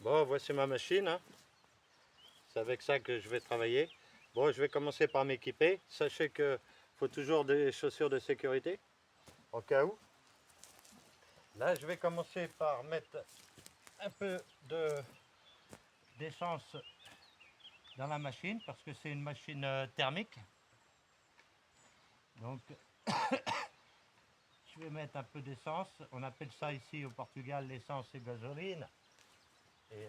Bon, voici ma machine, hein. C'est avec ça que je vais travailler. Bon, je vais commencer par m'équiper. Sachez qu'il faut toujours des chaussures de sécurité, au cas où. Là, je vais commencer par mettre un peu d'essence dans la machine, parce que c'est une machine thermique. Donc, je vais mettre un peu d'essence. On appelle ça ici au Portugal l'essence et gasoline. Et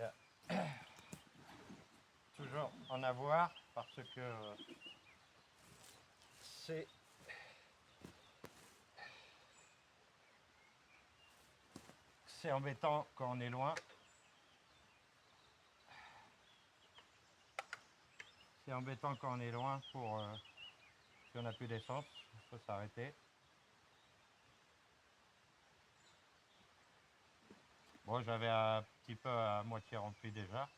toujours en avoir, parce que c'est embêtant quand on est loin. C'est embêtant quand on est loin pour si on n'a plus d'essence, il faut s'arrêter. Bon, j'avais un petit peu à moitié rempli déjà.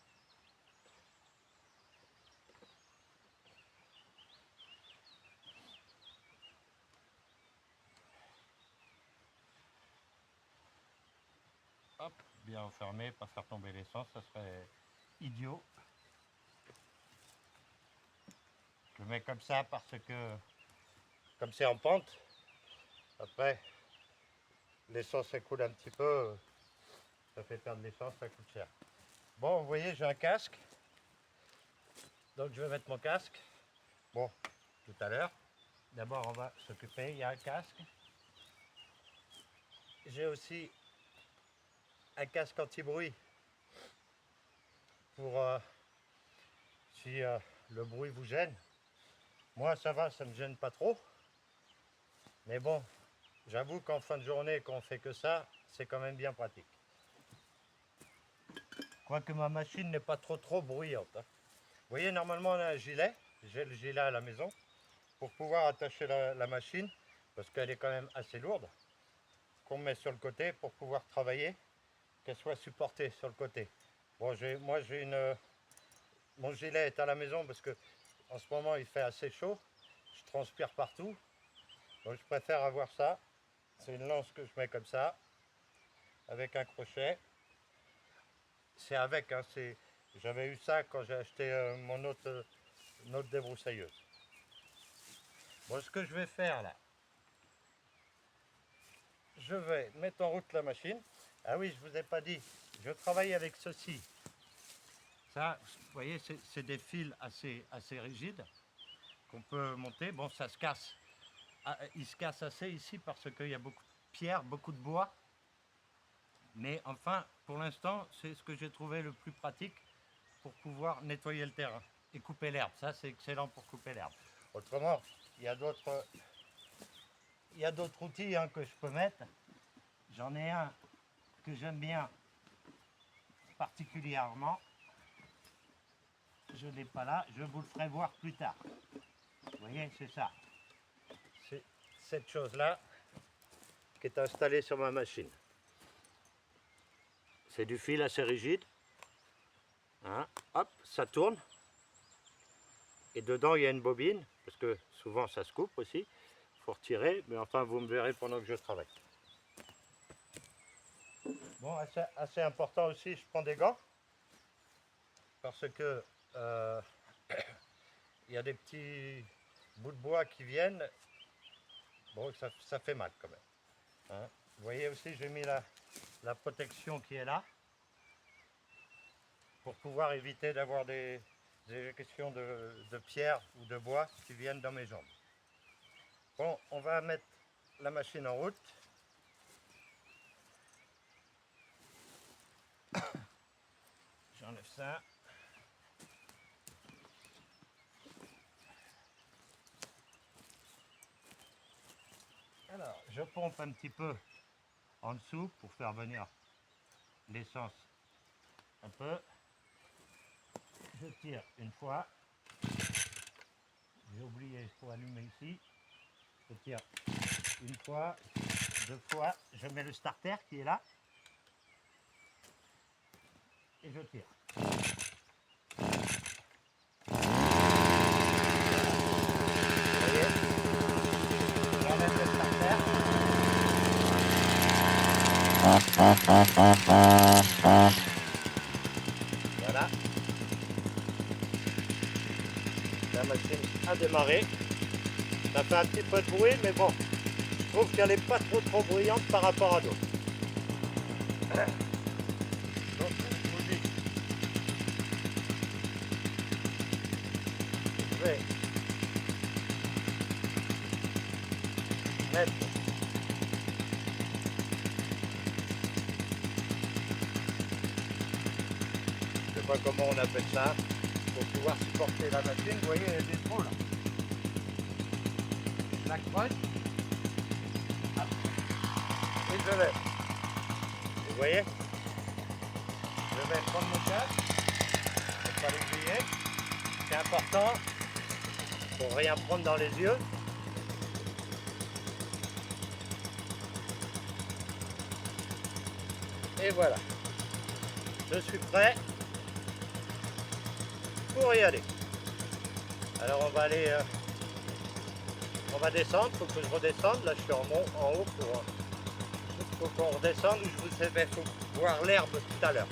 Hop, bien enfermé, pas faire tomber l'essence, ça serait idiot. Je le mets comme ça parce que, comme c'est en pente, après, l'essence elle coule un petit peu, ça fait perdre l'essence, ça coûte cher. Bon, vous voyez, j'ai un casque, donc je vais mettre mon casque. Bon, tout à l'heure, d'abord on va s'occuper, il y a un casque. J'ai aussi un casque anti-bruit pour si le bruit vous gêne. Moi ça va, ça ne me gêne pas trop. Mais bon, j'avoue qu'en fin de journée, quand on fait que ça, c'est quand même bien pratique. Quoique ma machine n'est pas trop bruyante, hein. Vous voyez, normalement on a un gilet, j'ai le gilet à la maison, pour pouvoir attacher la machine, parce qu'elle est quand même assez lourde, qu'on met sur le côté pour pouvoir travailler, qu'elle soit supportée sur le côté. Bon, moi j'ai mon gilet est à la maison parce que en ce moment il fait assez chaud, je transpire partout, donc je préfère avoir ça. C'est une lance que je mets comme ça, avec un crochet. C'est avec, hein, j'avais eu ça quand j'ai acheté mon autre débroussailleuse. Bon, ce que je vais faire là, je vais mettre en route la machine. Ah oui, je ne vous ai pas dit, je travaille avec ceci. Ça, vous voyez, c'est des fils assez rigides qu'on peut monter. Bon, ça se casse. Ah, il se casse assez ici parce qu'il y a beaucoup de pierres, beaucoup de bois. Mais enfin, pour l'instant, c'est ce que j'ai trouvé le plus pratique pour pouvoir nettoyer le terrain et couper l'herbe. Ça, c'est excellent pour couper l'herbe. Autrement, il y a d'autres outils, hein, que je peux mettre. J'en ai un que j'aime bien particulièrement. Je ne l'ai pas là, je vous le ferai voir plus tard. Vous voyez, c'est ça. C'est cette chose-là qui est installée sur ma machine. C'est du fil assez rigide. Hein, hop, ça tourne. Et dedans, il y a une bobine, parce que souvent ça se coupe aussi. Il faut retirer, mais enfin, vous me verrez pendant que je travaille. Bon, assez important aussi, je prends des gants. Parce que il y a des petits bouts de bois qui viennent. Bon, ça fait mal quand même. Hein. Vous voyez aussi, j'ai mis la protection qui est là. Pour pouvoir éviter d'avoir des éjections de pierre ou de bois qui viennent dans mes jambes. Bon, on va mettre la machine en route. J'enlève ça. Alors, je pompe un petit peu en dessous pour faire venir l'essence un peu. Je tire une fois. J'ai oublié, il faut allumer ici. Je tire une fois, deux fois. Je mets le starter qui est là. Et je tire. Vous voyez, j'enlève le starter. La machine a démarré. Ça fait un petit peu de bruit, mais bon, je trouve qu'elle n'est pas trop bruyante par rapport à d'autres. Donc, je vous dis, je vais mettre je sais pas comment on appelle ça, pour pouvoir supporter la machine. Vous voyez, il y a des trous là. La crosse. Et je vais. Vous voyez? Je vais prendre mon casque. Il ne faut pas l'oublier. C'est important pour rien prendre dans les yeux. Et voilà. Je suis prêt pour y aller. Alors on va aller, on va descendre, il faut que je redescende. Là je suis en haut pour qu'on redescende. Je vous ai fait voir l'herbe tout à l'heure.